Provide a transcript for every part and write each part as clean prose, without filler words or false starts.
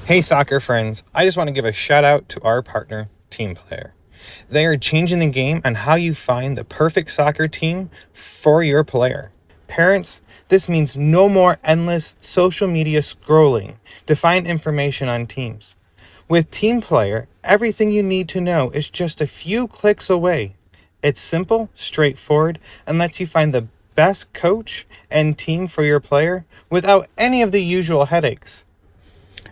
Hey soccer friends, I just want to give a shout out to our partner, Team Player. They are changing the game on how you find the perfect soccer team for your player. Parents, this means no more endless social media scrolling to find information on teams. With Team Player, everything you need to know is just a few clicks away. It's simple, straightforward, and lets you find the best coach and team for your player without any of the usual headaches.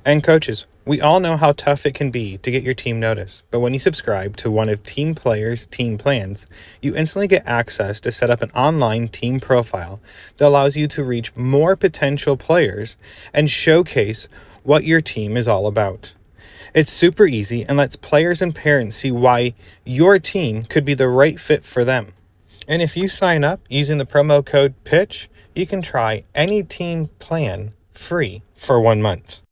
And coaches, we all know how tough it can be to get your team noticed, but when you subscribe to one of Team Player's team plans, you instantly get access to set up an online team profile that allows you to reach more potential players and showcase what your team is all about. It's super easy and lets players and parents see why your team could be the right fit for them. And if you sign up using the promo code PITCH, you can try any team plan free for 1 month.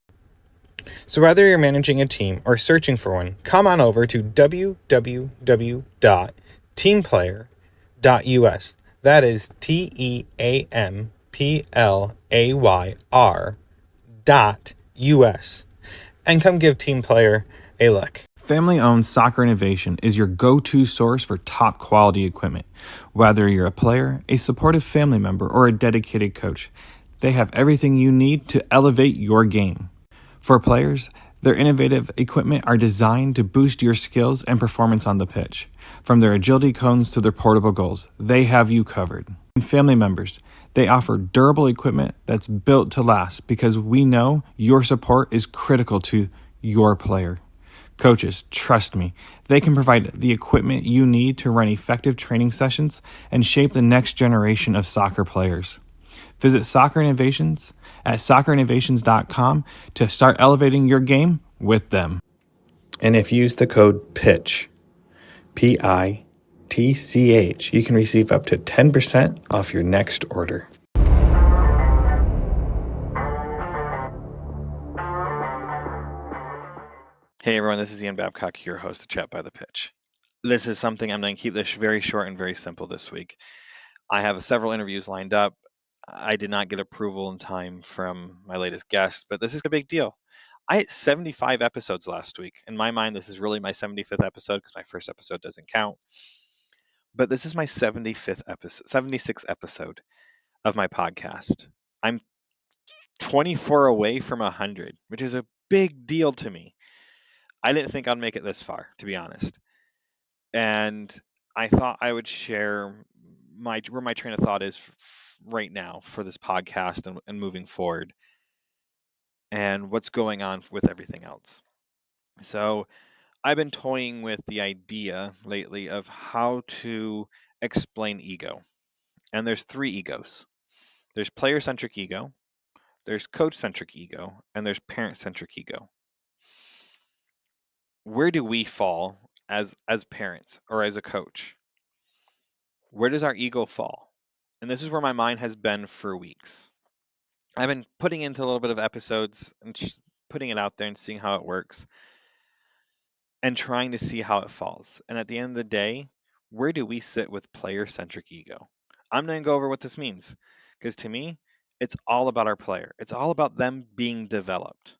So whether you're managing a team or searching for one, come on over to www.teamplayer.us. That is TEAMPLAYR.US. And come give Team Player a look. Family-owned Soccer Innovation is your go-to source for top quality equipment. Whether you're a player, a supportive family member, or a dedicated coach, they have everything you need to elevate your game. For players, their innovative equipment are designed to boost your skills and performance on the pitch. From their agility cones to their portable goals, they have you covered. And family members, they offer durable equipment that's built to last because we know your support is critical to your player. Coaches, trust me, they can provide the equipment you need to run effective training sessions and shape the next generation of soccer players. Visit Soccer Innovations at soccerinnovations.com to start elevating your game with them. And if you use the code PITCH, PITCH, you can receive up to 10% off your next order. Hey everyone, this is Ian Babcock, your host of Chat by the Pitch. This is something I'm going to keep this very short and very simple this week. I have several interviews lined up. I did not get approval in time from my latest guest, but this is a big deal. I had 75 episodes last week. In my mind, this is really my 75th episode because my first episode doesn't count. But this is my 75th episode, 76th episode of my podcast. I'm 24 away from 100, which is a big deal to me. I didn't think I'd make it this far, to be honest. And I thought I would share where my train of thought is right now for this podcast and moving forward and what's going on with everything else. So I've been toying with the idea lately of how to explain ego. And there's 3 egos. There's player-centric ego, there's coach-centric ego, and there's parent-centric ego. Where do we fall as parents or as a coach? Where does our ego fall? And this is where my mind has been for weeks. I've been putting into a little bit of episodes and putting it out there and seeing how it works and trying to see how it falls. And at the end of the day, where do we sit with player-centric ego? I'm going to go over what this means because to me, it's all about our player. It's all about them being developed.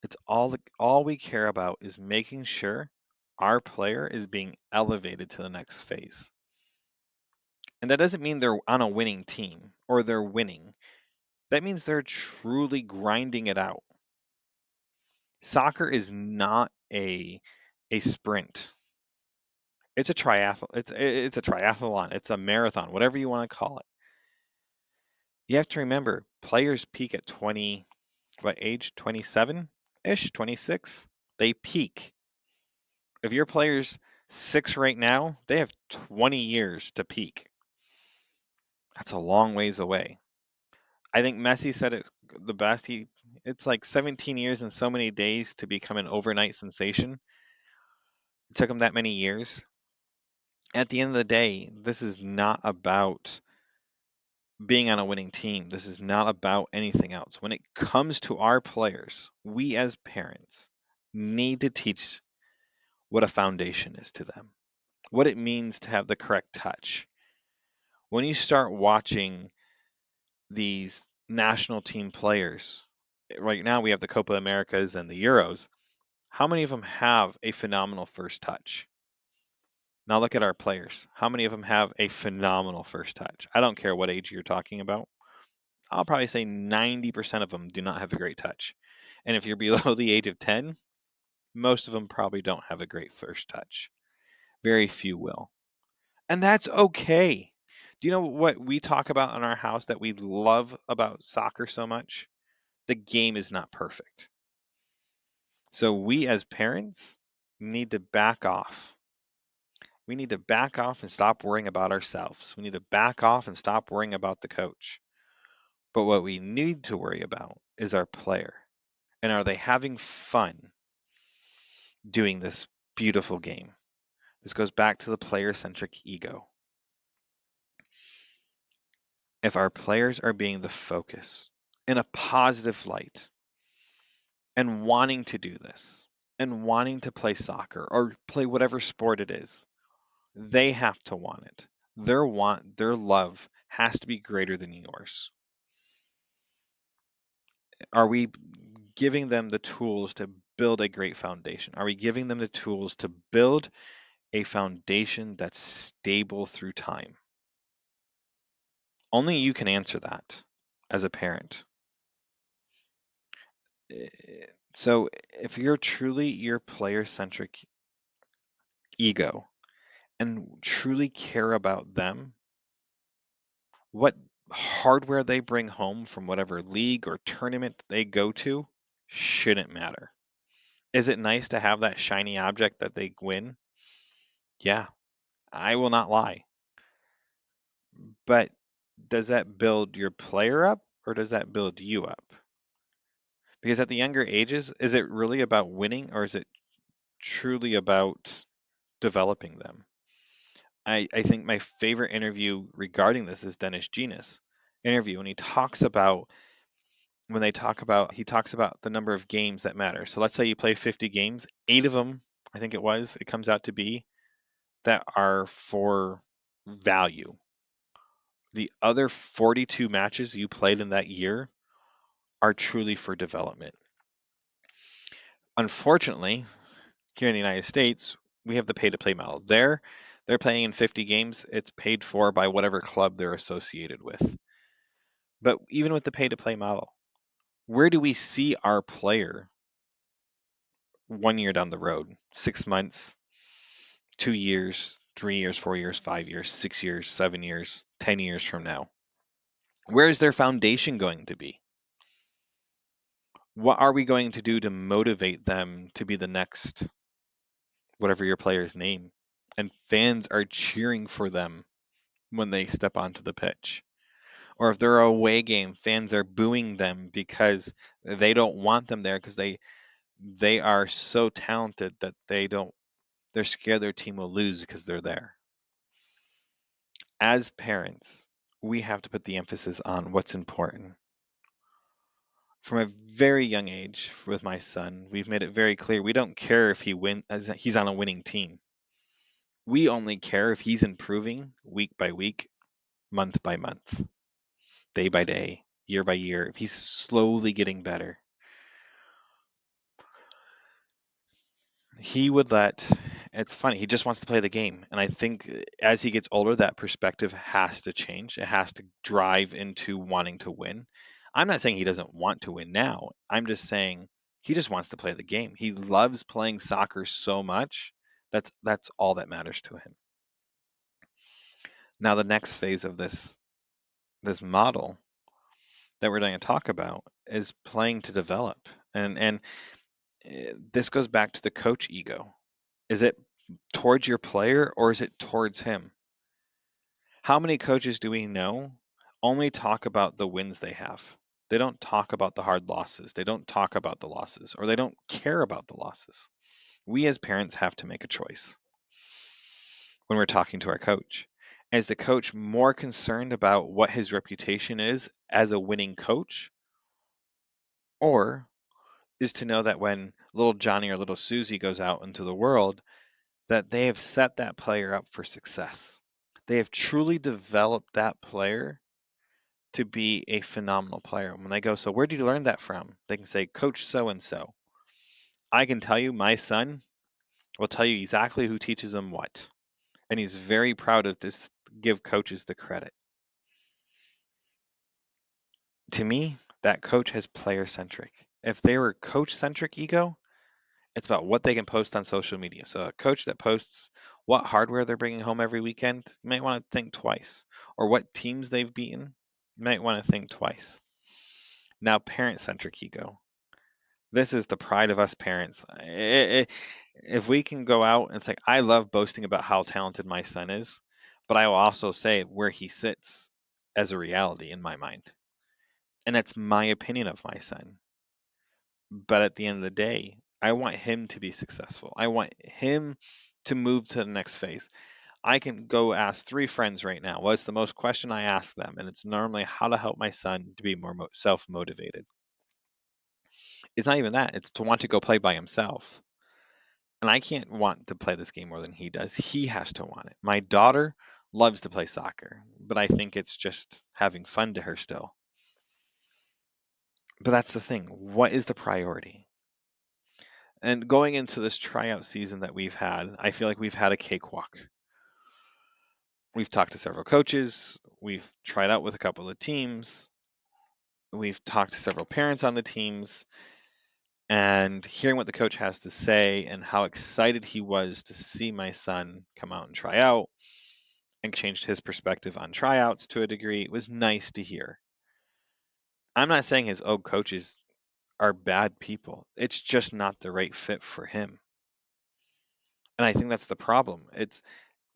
It's all we care about is making sure our player is being elevated to the next phase. And that doesn't mean they're on a winning team or they're winning. That means they're truly grinding it out. Soccer is not a sprint. It's a triathlon. It's a triathlon. It's a marathon, whatever you want to call it. You have to remember, players peak at 20, what age? 27-ish, 26. They peak. If your player's 6 right now, they have 20 years to peak. That's a long ways away. I think Messi said it the best. It's like 17 years and so many days to become an overnight sensation. It took him that many years. At the end of the day, this is not about being on a winning team. This is not about anything else. When it comes to our players, we as parents need to teach what a foundation is to them, what it means to have the correct touch. When you start watching these national team players right now we have the Copa Americas and the Euros. How many of them have a phenomenal first touch? Now look at our players. How many of them have a phenomenal first touch? I don't care what age you're talking about. I'll probably say 90% of them do not have a great touch. And if you're below the age of 10, most of them probably don't have a great first touch. Very few will. And that's okay. Do you know what we talk about in our house that we love about soccer so much? The game is not perfect. So we as parents need to back off. We need to back off and stop worrying about ourselves. We need to back off and stop worrying about the coach. But what we need to worry about is our player. And are they having fun doing this beautiful game? This goes back to the player-centric ego. If our players are being the focus in a positive light and wanting to do this and wanting to play soccer or play whatever sport it is, they have to want it. Their love has to be greater than yours. Are we giving them the tools to build a great foundation? Are we giving them the tools to build a foundation that's stable through time? Only you can answer that as a parent. So if you're truly your player-centric ego and truly care about them, what hardware they bring home from whatever league or tournament they go to shouldn't matter. Is it nice to have that shiny object that they win? Yeah, I will not lie. But does that build your player up or does that build you up? Because at the younger ages, is it really about winning or is it truly about developing them? I think my favorite interview regarding this is Dennis Genus interview when he talks about he talks about the number of games that matter. So let's say you play 50 games, 8 of them, I think it comes out to be that are for value. The other 42 matches you played in that year are truly for development. Unfortunately, here in the United States, we have the pay to play model. They're playing in 50 games, it's paid for by whatever club they're associated with. But even with the pay to play model, where do we see our player 1 year down the road, 6 months, 2 years, 3 years, 4 years, 5 years, 6 years, 7 years, 10 years from now? Where is their foundation going to be? What are we going to do to motivate them to be the next, whatever your player's name? And fans are cheering for them when they step onto the pitch. Or if they're a away game, fans are booing them because they don't want them there because they are so talented that they're scared their team will lose because they're there. As parents, we have to put the emphasis on what's important. From a very young age with my son, we've made it very clear we don't care if he's on a winning team. We only care if he's improving week by week, month by month, day by day, year by year, if he's slowly getting better. It's funny, he just wants to play the game. And I think as he gets older, that perspective has to change. It has to drive into wanting to win. I'm not saying he doesn't want to win now. I'm just saying he just wants to play the game. He loves playing soccer so much. That's all that matters to him. Now the next phase of this model that we're going to talk about is playing to develop. And this goes back to the coach ego. Is it towards your player or is it towards him? How many coaches do we know only talk about the wins they have? They don't talk about the hard losses. They don't talk about the losses, or they don't care about the losses. We as parents have to make a choice when we're talking to our coach. Is the coach more concerned about what his reputation is as a winning coach, or is to know that when little Johnny or little Susie goes out into the world, that they have set that player up for success? They have truly developed that player to be a phenomenal player. When they go, so where did you learn that from? They can say, Coach so and so. I can tell you, my son will tell you exactly who teaches him what. And he's very proud of this, give coaches the credit. To me, that coach has player-centric. If they were coach-centric ego, it's about what they can post on social media. So a coach that posts what hardware they're bringing home every weekend, you might want to think twice. Or what teams they've beaten, you might want to think twice. Now, parent-centric ego. This is the pride of us parents. If we can go out and say, I love boasting about how talented my son is, but I will also say where he sits as a reality in my mind. And that's my opinion of my son. But at the end of the day, I want him to be successful. I want him to move to the next phase. I can go ask 3 friends right now. What's the most question I ask them? And it's normally how to help my son to be more self-motivated. It's not even that. It's to want to go play by himself. And I can't want to play this game more than he does. He has to want it. My daughter loves to play soccer, but I think it's just having fun to her still. But that's the thing. What is the priority? And going into this tryout season that we've had, I feel like we've had a cakewalk. We've talked to several coaches. We've tried out with a couple of teams. We've talked to several parents on the teams. And hearing what the coach has to say and how excited he was to see my son come out and try out and changed his perspective on tryouts to a degree, it was nice to hear. I'm not saying his old coaches are bad people. It's just not the right fit for him. And I think that's the problem.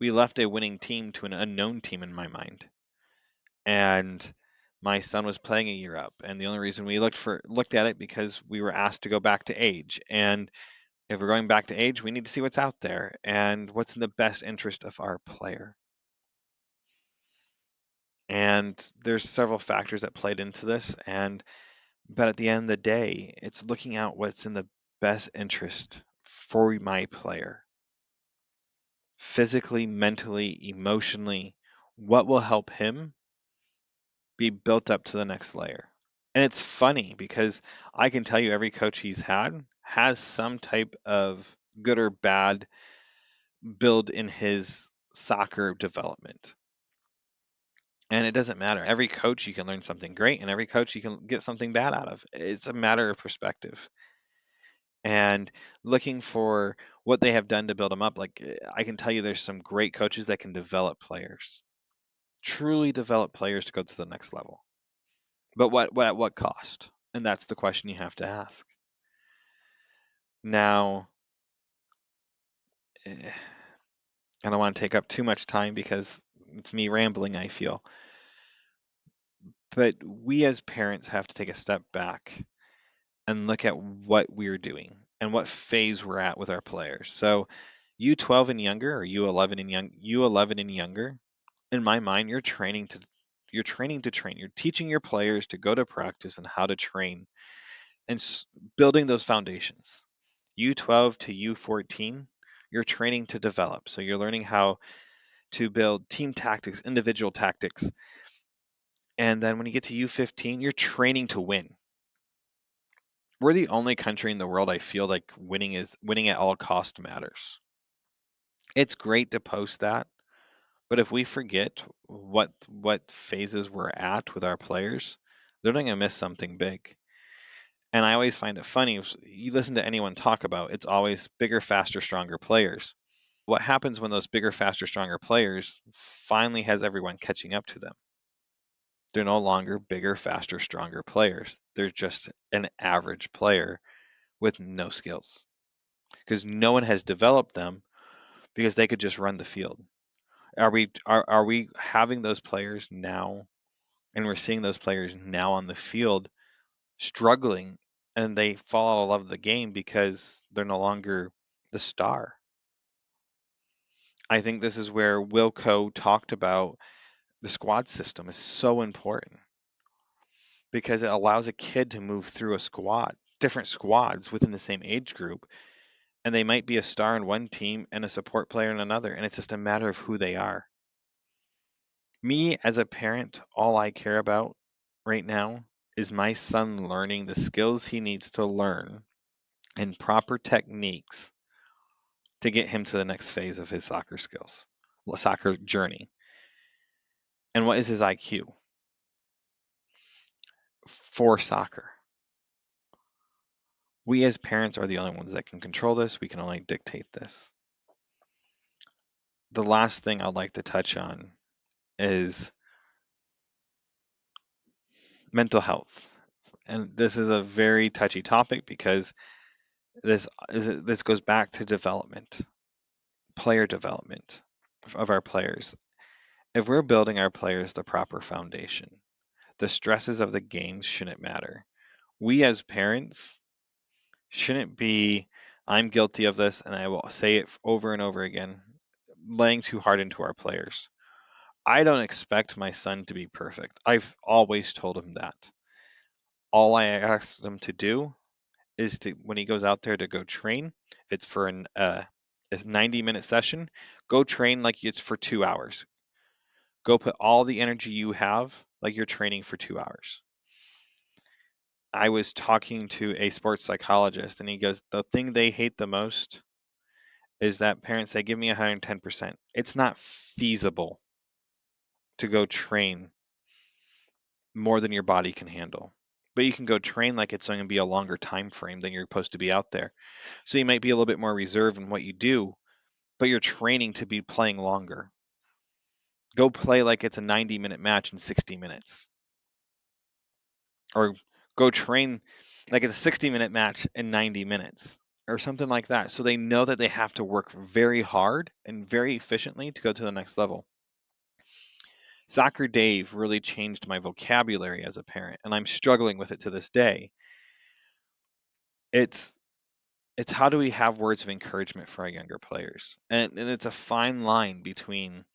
We left a winning team to an unknown team in my mind. And my son was playing a year up, and the only reason we looked at it because we were asked to go back to age. And if we're going back to age, we need to see what's out there and what's in the best interest of our player. And there's several factors that played into this, but at the end of the day, it's looking out what's in the best interest for my player. Physically, mentally, emotionally, what will help him be built up to the next layer. And it's funny because I can tell you every coach he's had has some type of good or bad build in his soccer development. And it doesn't matter. Every coach you can learn something great, and every coach you can get something bad out of. It's a matter of perspective. And looking for what they have done to build them up. Like I can tell you there's some great coaches that can develop players. Truly develop players to go to the next level. But what at what cost? And that's the question you have to ask. Now, I don't want to take up too much time because it's me rambling, I feel. But we as parents have to take a step back and look at what we're doing and what phase we're at with our players. So, U12 and younger, or U11 and younger, in my mind, you're training to train. You're teaching your players to go to practice and how to train and building those foundations. U12 to U14, you're training to develop. So you're learning how to build team tactics, individual tactics. And then when you get to U15, you're training to win. We're the only country in the world I feel like winning at all cost matters. It's great to post that, but if we forget what phases we're at with our players, they're going to miss something big. And I always find it funny. You listen to anyone talk about it's always bigger, faster, stronger players. What happens when those bigger, faster, stronger players finally has everyone catching up to them? They're no longer bigger, faster, stronger players. They're just an average player with no skills because no one has developed them because they could just run the field. Are we having those players now, and we're seeing those players now on the field struggling, and they fall out of love of the game because they're no longer the star? I think this is where Wilco talked about the squad system is so important because it allows a kid to move through different squads within the same age group, and they might be a star in one team and a support player in another, and it's just a matter of who they are. Me as a parent, all I care about right now is my son learning the skills he needs to learn and proper techniques to get him to the next phase of his soccer journey. And what is his IQ for soccer? We as parents are the only ones that can control this. We can only dictate this. The last thing I'd like to touch on is mental health. And this is a very touchy topic because this goes back to development, player development of our players. If we're building our players the proper foundation, the stresses of the games shouldn't matter. We as parents shouldn't be, I'm guilty of this and I will say it over and over again, laying too hard into our players. I don't expect my son to be perfect. I've always told him that. All I ask him to do is to, when he goes out there to go train, if it's for a 90-minute session, go train like it's for 2 hours. Go put all the energy you have like you're training for 2 hours. I was talking to a sports psychologist and he goes, the thing they hate the most is that parents say, give me 110%. It's not feasible to go train more than your body can handle. But you can go train like it's going to be a longer time frame than you're supposed to be out there. So you might be a little bit more reserved in what you do, but you're training to be playing longer. Go play like it's a 90-minute match in 60 minutes. Or go train like it's a 60-minute match in 90 minutes or something like that. So they know that they have to work very hard and very efficiently to go to the next level. Soccer Dave really changed my vocabulary as a parent, and I'm struggling with it to this day. It's how do we have words of encouragement for our younger players? And it's a fine line between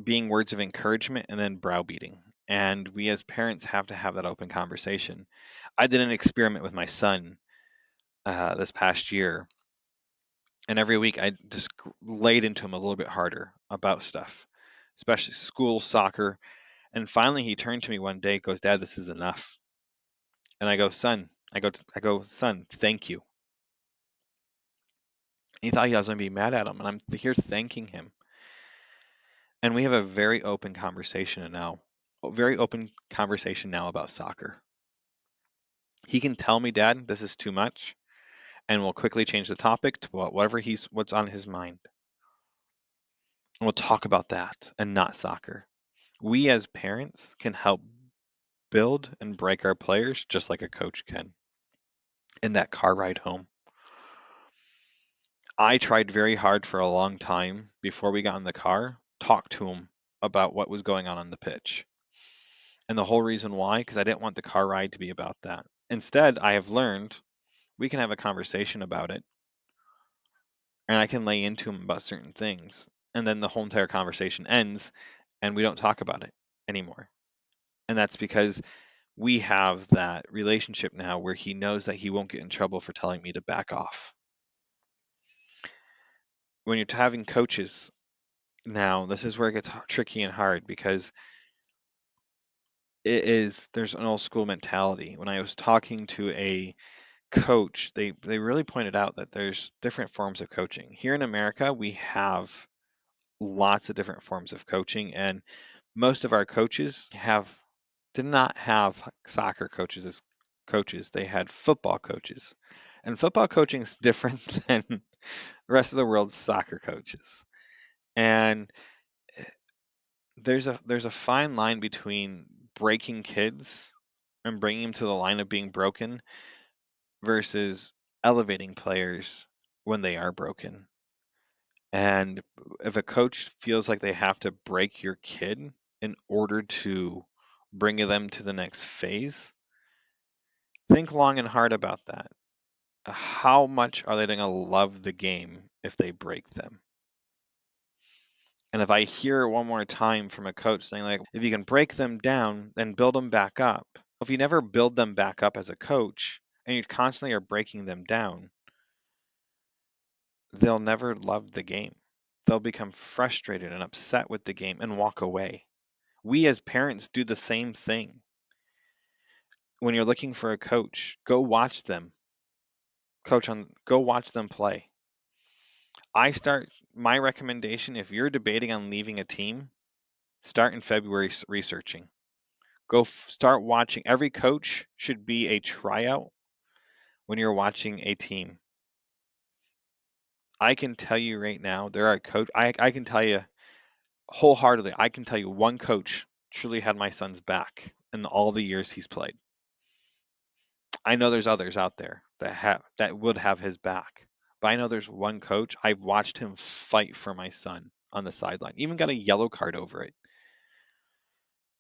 being words of encouragement and then browbeating. And we as parents have to have that open conversation. I did an experiment with my son this past year, and every week I just laid into him a little bit harder about stuff, especially school, soccer. And finally, he turned to me one day, goes, "Dad, this is enough." And I go, "Son," "Son, thank you." He thought I was going to be mad at him, and I'm here thanking him. And we have a very open conversation now, about soccer. He can tell me, "Dad, this is too much," and we'll quickly change the topic to what's on his mind. And we'll talk about that and not soccer. We as parents can help build and break our players just like a coach can in that car ride home. I tried very hard for a long time before we got in the car, talk to him about what was going on the pitch. And the whole reason why, because I didn't want the car ride to be about that. Instead, I have learned we can have a conversation about it and I can lay into him about certain things. And then the whole entire conversation ends and we don't talk about it anymore. And that's because we have that relationship now where he knows that he won't get in trouble for telling me to back off. When you're having coaches now, this is where it gets tricky and hard because there's an old school mentality. When I was talking to a coach, they really pointed out that there's different forms of coaching. Here in America, we have lots of different forms of coaching, and most of our coaches did not have soccer coaches as coaches. They had football coaches. And football coaching is different than the rest of the world's soccer coaches. And there's a fine line between breaking kids and bringing them to the line of being broken versus elevating players when they are broken. And if a coach feels like they have to break your kid in order to bring them to the next phase, think long and hard about that. How much are they going to love the game if they break them? And if I hear one more time from a coach saying, like, if you can break them down, then build them back up. If you never build them back up as a coach and you constantly are breaking them down, they'll never love the game. They'll become frustrated and upset with the game and walk away. We as parents do the same thing. When you're looking for a coach, go watch them. Go watch them play. My recommendation, if you're debating on leaving a team, start in February researching. Start watching. Every coach should be a tryout when you're watching a team. I can tell you right now, there are I can tell you wholeheartedly, I can tell you one coach truly had my son's back in all the years he's played. I know there's others out there that would have his back. But I know there's one coach, I've watched him fight for my son on the sideline. Even got a yellow card over it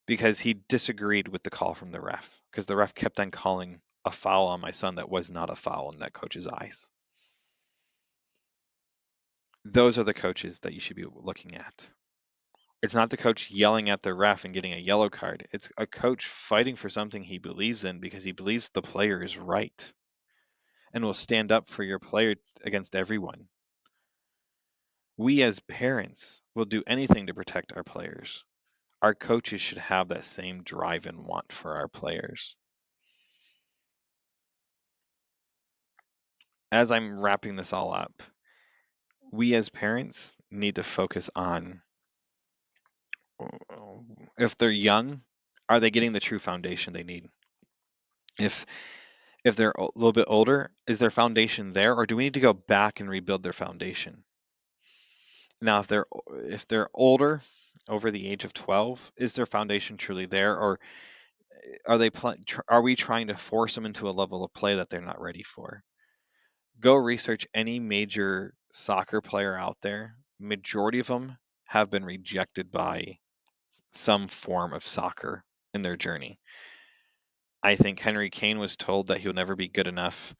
because he disagreed with the call from the ref, because the ref kept on calling a foul on my son that was not a foul in that coach's eyes. Those are the coaches that you should be looking at. It's not the coach yelling at the ref and getting a yellow card. It's a coach fighting for something he believes in because he believes the player is right and will stand up for your player against everyone. We as parents will do anything to protect our players. Our coaches should have that same drive and want for our players. As I'm wrapping this all up, we as parents need to focus on, if they're young, are they getting the true foundation they need? If they're a little bit older, is their foundation there, or do we need to go back and rebuild their foundation? Now, if they're older, over the age of 12, is their foundation truly there, or are we trying to force them into a level of play that they're not ready for? Go research any major soccer player out there. Majority of them have been rejected by some form of soccer in their journey. I think Henry Kane was told that he'll never be good enough,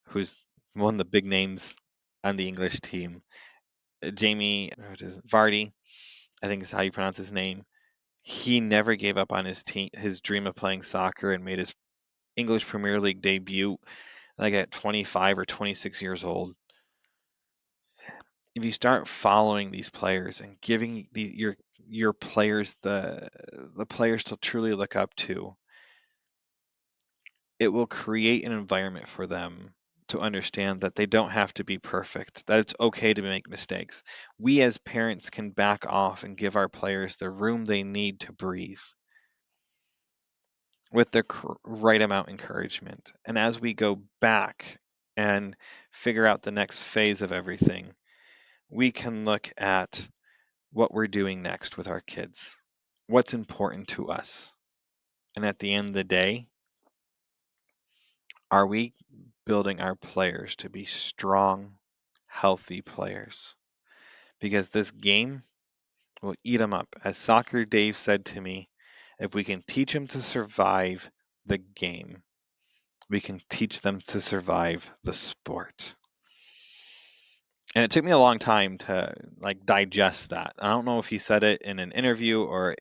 who's one of the big names on the English team. Jamie Vardy, I think is how you pronounce his name. He never gave up on his dream of playing soccer, and made his English Premier League debut like at 25 or 26 years old. If you start following these players and giving your players the players to truly look up to, it will create an environment for them to understand that they don't have to be perfect, that it's okay to make mistakes. We as parents can back off and give our players the room they need to breathe with the right amount of encouragement. And as we go back and figure out the next phase of everything, we can look at what we're doing next with our kids, what's important to us. And at the end of the day, are we building our players to be strong, healthy players? Because this game will eat them up. As Soccer Dave said to me, if we can teach them to survive the game, we can teach them to survive the sport. And it took me a long time to digest that. I don't know if he said it in an interview or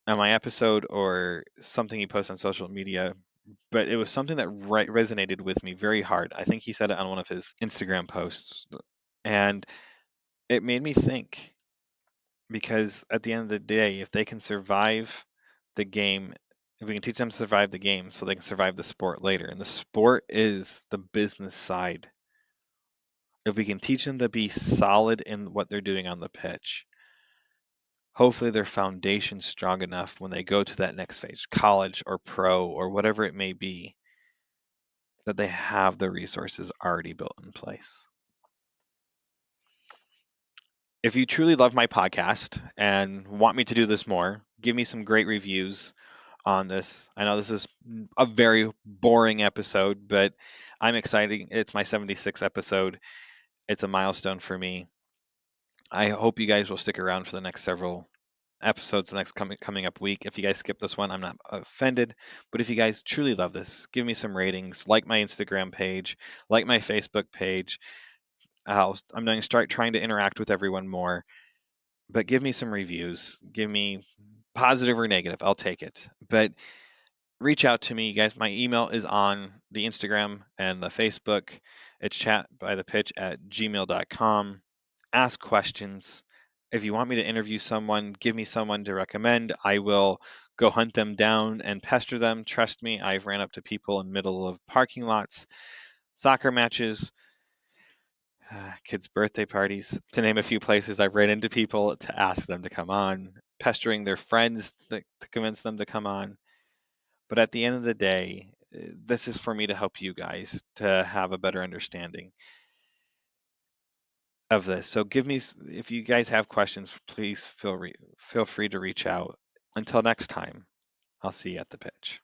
on my episode or something he posted on social media, but it was something that resonated with me very hard. I think he said it on one of his Instagram posts, and it made me think, because at the end of the day, if they can survive the game, if we can teach them to survive the game, so they can survive the sport later, and the sport is the business side. If we can teach them to be solid in what they're doing on the pitch, hopefully their foundation's strong enough when they go to that next phase, college or pro or whatever it may be, that they have the resources already built in place. If you truly love my podcast and want me to do this more, give me some great reviews on this. I know this is a very boring episode, but I'm excited. It's my 76th episode. It's a milestone for me. I hope you guys will stick around for the next several episodes, the next coming up week. If you guys skip this one, I'm not offended. But if you guys truly love this, give me some ratings, like my Instagram page, like my Facebook page. I'm going to start trying to interact with everyone more. But give me some reviews. Give me positive or negative. I'll take it. But reach out to me, you guys. My email is on the Instagram and the Facebook. It's chatbythepitch@gmail.com. Ask questions. If you want me to interview someone, give me someone to recommend. I will go hunt them down and pester them. Trust me, I've ran up to people in the middle of parking lots, soccer matches, kids' birthday parties, to name a few places. I've ran into people to ask them to come on, pestering their friends to convince them to come on. But at the end of the day, this is for me to help you guys to have a better understanding of this. So if you guys have questions, please feel free to reach out. Until next time, I'll see you at the pitch.